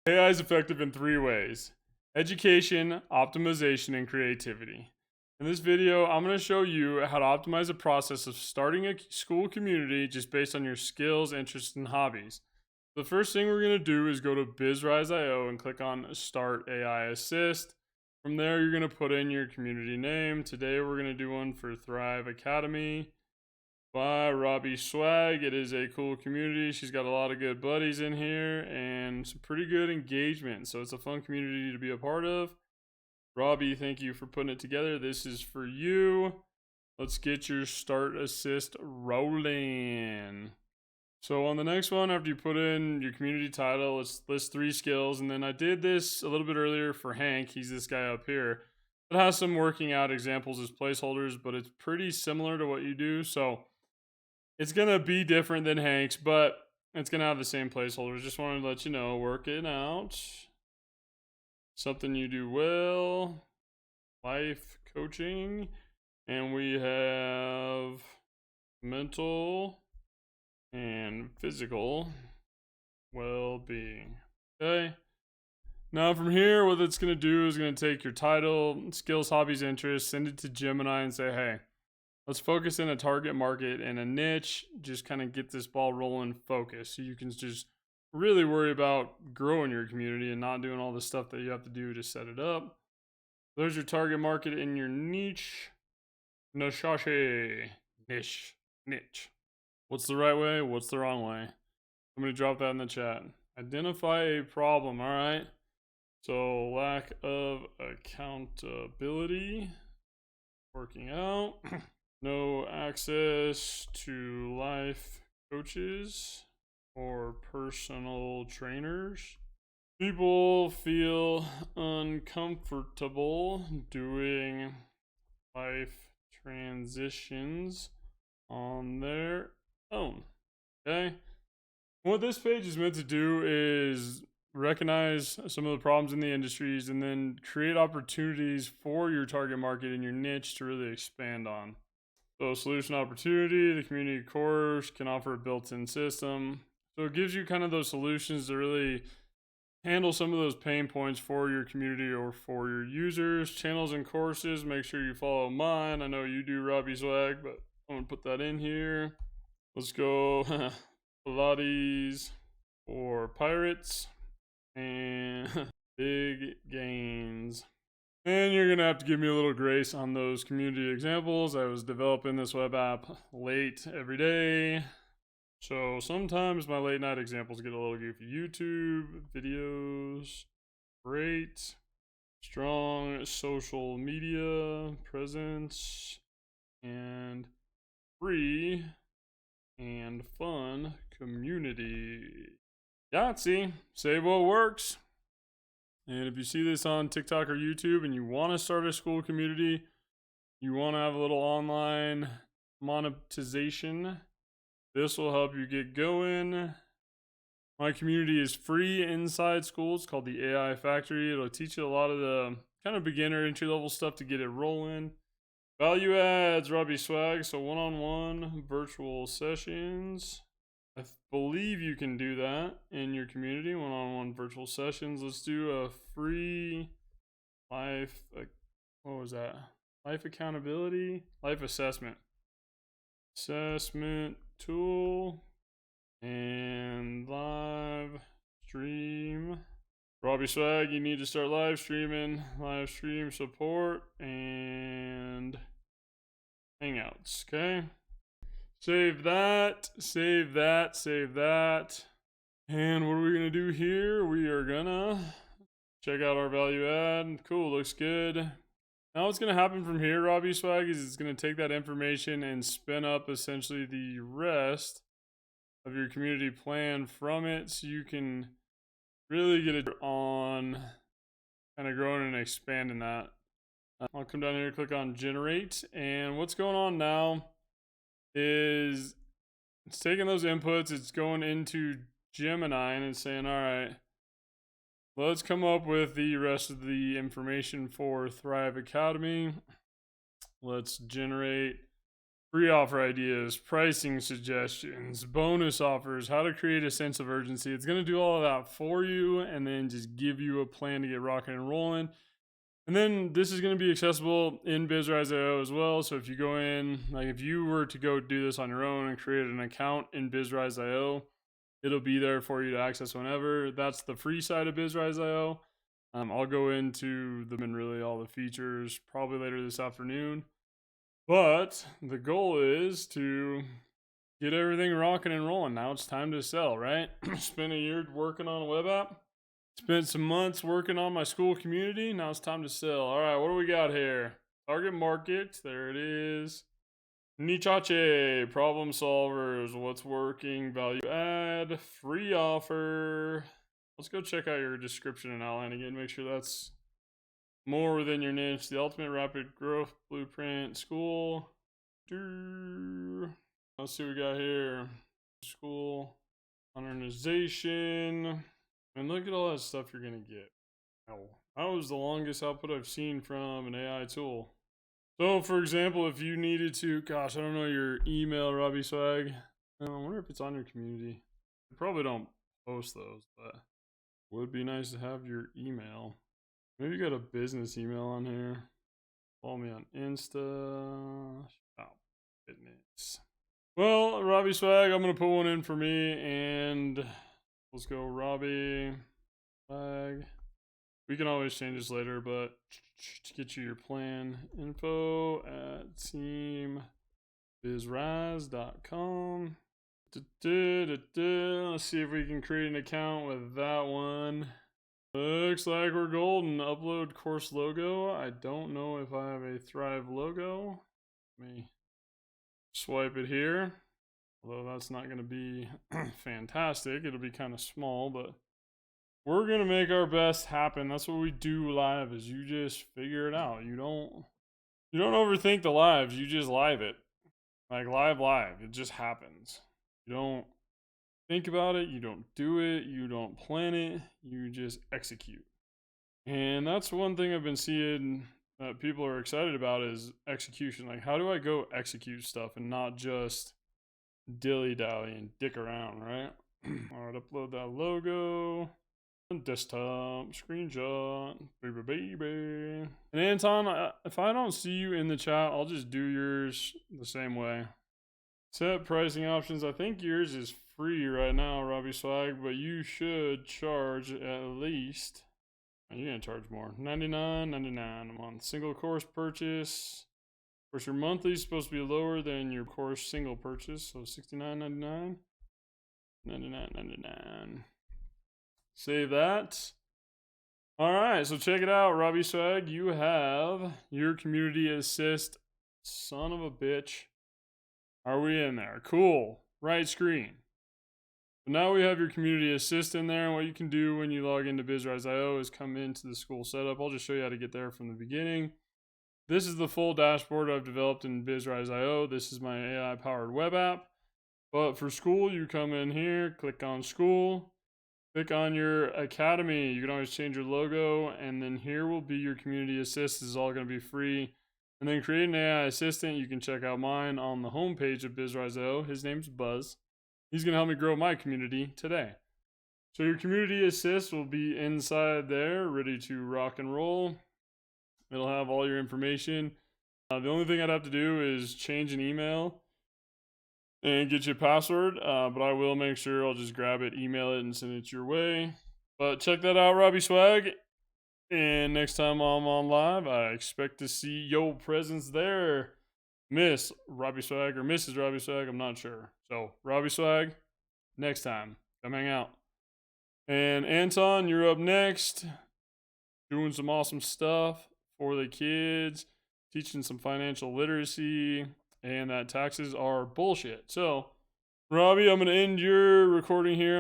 AI is effective in 3 ways: education, optimization, and creativity. In this video, I'm going to show you how to optimize the process of starting a Skool community just based on your skills, interests, and hobbies. The first thing we're going to do is go to BizRise.io and click on Start AI Assist. From there, you're going to put in your community name. Today, we're going to do one for Thrive Academy by Robbie Swag. It is a cool community. She's got a lot of good buddies in here and some pretty good engagement. So it's a fun community to be a part of. Robbie, thank you for putting it together. This is for you. Let's get your start assist rolling. So on the next one, after you put in your community title, let's list 3 skills. And then I did this a little bit earlier for Hank. He's this guy up here. It has some working out examples as placeholders, but it's pretty similar to what you do. So it's going to be different than Hank's, but it's going to have the same placeholders. Just wanted to let you know, working out. Something you do well. Life coaching. And we have mental and physical well-being. Okay. Now from here, what it's going to do is going to take your title, skills, hobbies, interests, send it to Gemini and say, hey, let's focus in a target market and a niche. Just kind of get this ball rolling, focus. So you can just really worry about growing your community and not doing all the stuff that you have to do to set it up. There's your target market in your niche. Niche. What's the right way? What's the wrong way? I'm going to drop that in the chat. Identify a problem, all right? So lack of accountability, working out, no access to life coaches or personal trainers. People feel uncomfortable doing life transitions on their own. Okay? What this page is meant to do is recognize some of the problems in the industries and then create opportunities for your target market and your niche to really expand on. So solution opportunity, the community course can offer a built-in system. So it gives you kind of those solutions to really handle some of those pain points for your community or for your users. Channels and courses, make sure you follow mine. I know you do, Robbie Swag, but I'm going to put that in here. Let's go Pilates for pirates and big gains. And you're going to have to give me a little grace on those community examples. I was developing this web app late every day. So sometimes my late night examples get a little goofy. YouTube videos, great, strong social media presence, and free and fun community. Yahtzee, say what works. And if you see this on TikTok or YouTube and you want to start a Skool community, you want to have a little online monetization, this will help you get going. My community is free inside Skool. It's called the AI Factory. It'll teach you a lot of the kind of beginner entry-level stuff to get it rolling. Value adds, Robbie Swag, so one-on-one virtual sessions. I believe you can do that in your community, one-on-one virtual sessions. Let's do a free life, what was that? Life accountability, life assessment tool, and live stream. Robbie Swag, you need to start live streaming, live stream support, and Hangouts, okay? Save that. And what are we gonna do here? We are gonna check out our value add. Cool, looks good. Now what's gonna happen from here, Robbie Swag, is it's gonna take that information and spin up essentially the rest of your community plan from it, so you can really get it on kind of growing and expanding that. I'll come down here, click on generate, and what's going on now is it's taking those inputs, it's going into Gemini and it's saying, all right, let's come up with the rest of the information for Thrive Academy. Let's generate free offer ideas, pricing suggestions, bonus offers, how to create a sense of urgency. It's going to do all of that for you and then just give you a plan to get rocking and rolling. And then this is going to be accessible in BizRise.io as well. So if you go in, like if you were to go do this on your own and create an account in BizRise.io, it'll be there for you to access whenever. That's the free side of BizRise.io. I'll go into them and really all the features probably later this afternoon. But the goal is to get everything rocking and rolling. Now it's time to sell, right? Spent a year working on a web app. Spent some months working on my Skool community. Now it's time to sell. All right, what do we got here? Target market. There it is. Nichache. Problem solvers. What's working? Value add. Free offer. Let's go check out your description and outline again. Make sure that's more within your niche. The ultimate rapid growth blueprint. Skool. Let's see what we got here. Skool. Modernization. And look at all that stuff you're going to get. That was the longest output I've seen from an AI tool. So, for example, if you needed to, gosh, I don't know your email, Robbie Swag. I wonder if it's on your community. You probably don't post those, but it would be nice to have your email. Maybe you got a business email on here. Follow me on Insta. Oh, fitness. Well, Robbie Swag, I'm going to put one in for me, and let's go Robbie Swag. We can always change this later, but to get you your plan, info at teambizrise.com. Let's see if we can create an account with that one. Looks like we're golden. Upload course logo. I don't know if I have a Thrive logo. Let me swipe it here. Although that's not going to be fantastic. It'll be kind of small, but we're going to make our best happen. That's what we do live, is you just figure it out. You don't overthink the lives. You just live it. Like live. It just happens. You don't think about it. You don't do it. You don't plan it. You just execute. And that's one thing I've been seeing that people are excited about is execution. Like, how do I go execute stuff and not just dilly-dally and dick around, right? All right, upload that logo. Desktop, screenshot, baby. And Anton, if I don't see you in the chat, I'll just do yours the same way. Set pricing options. I think yours is free right now, Robbie Swag, but you should charge at least, you're going to charge more, $99.99 a month. Single course purchase. Of course, your monthly is supposed to be lower than your course single purchase, so $69.99, $99.99. Save that. All right, so check it out, Robbie Swag. You have your community assist. Son of a bitch. Are we in there? Cool. Right screen. So now we have your community assist in there, and what you can do when you log into BizRise.io is come into the Skool setup. I'll just show you how to get there from the beginning. This is the full dashboard I've developed in BizRise.io. This is my AI-powered web app. But for Skool, you come in here, click on Skool. Click on your academy. You can always change your logo, and then here will be your community assist. This is all going to be free. And then create an AI assistant. You can check out mine on the homepage of BizRise.io. His name's Buzz. He's going to help me grow my community today. So your community assist will be inside there, ready to rock and roll. It'll have all your information. The only thing I'd have to do is change an email and get you a password, but I will make sure I'll just grab it, email it, and send it your way. But check that out, Robbie Swag. And next time I'm on live, I expect to see your presence there. Miss Robbie Swag or Mrs. Robbie Swag, I'm not sure. So, Robbie Swag, next time, come hang out. And Anton, you're up next. Doing some awesome stuff for the kids, teaching some financial literacy, and that taxes are bullshit. So, Robbie, I'm going to end your recording here.